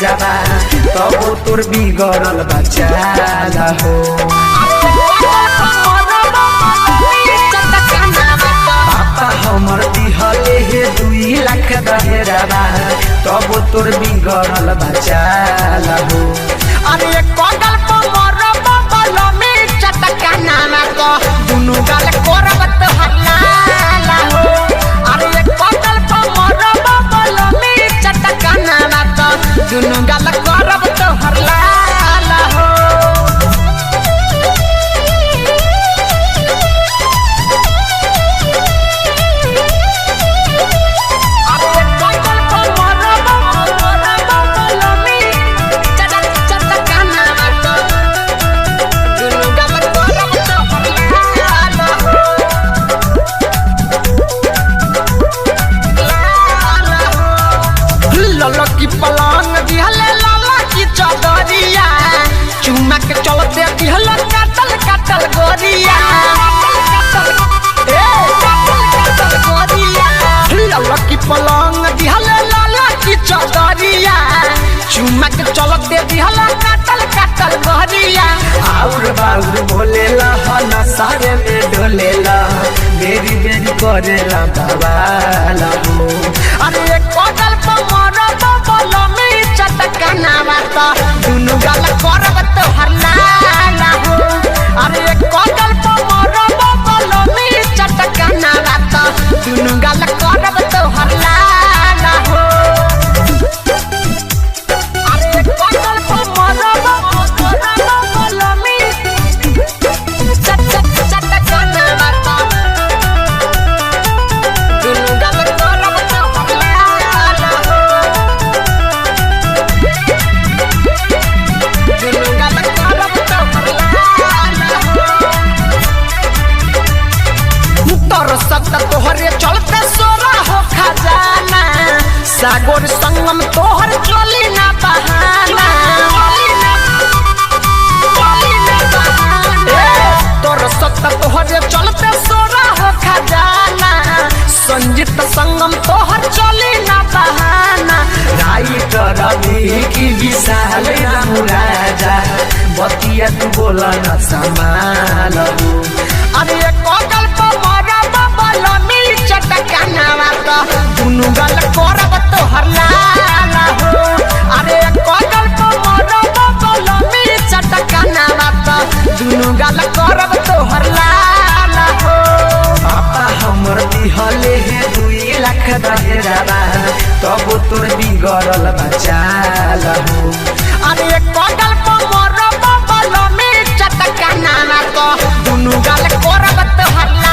जाबा तब तोर बिगड़ल बचाला हो। पापा हमर दिहले हे 2 लाख दहेराबा तब तोर बिगड़ल बचाला हो। अरे कोगल पर मरब बलमी चटकाना तो दुनु गाल करब तो हल्ला हो। अरे कोगल पर मरब बलमी चटकाना तो दुनु गाल करब तो हल्ला हो। की पलंग दिहले लाला की चदरिया चुमा के चलते दिहले काटल काटल गोरिया लाला की पलंग दिहले लाला की चदरिया चुमा के चलते दिहले काटल काटल गोरिया। आउर बाउर बोलेला हना सारे में डोलेला बेरी बेरी करेला बाबाला हो। अरे कोगल पर मरब बलमी चटकाना तो दुनु गाल करब तो हल्ला हो। अरे कोगल पर मरब बलमी चटकाना तो दुनु गाल करब तो हल्ला हो। अरे कोगल पर मरब बलमी चटकाना तो दुनु गाल करब तो हल्ला हो। दुनु गाल करब तो हल्ला हो। तोर सत्त तोहरे चलते सोरा हो खजाना सागोर संगम तोहर चली ना बहाना। तोर सत्त तोहरे चलते सोरा हो खजाना संजीत संगम तोहर चली ना बहाना। राइटर अभी की विशाल राजा बतिया तू बोला न संभाल हो। अरे कोगल पर मरब बलमी चटकाना तो दुनु गाल करब तो हल्ला हो। अरे कोगल पर मरब बलमी चटकाना तो दुनु गाल करब तो हल्ला हो। पापा हमर दिहले हे 2 लाख दहेराबा तब तोर बिगड़ल बचाला हो। अरे कोगल पर मरब बलमी चटकाना तो दुनु गाल करब तो हल्ला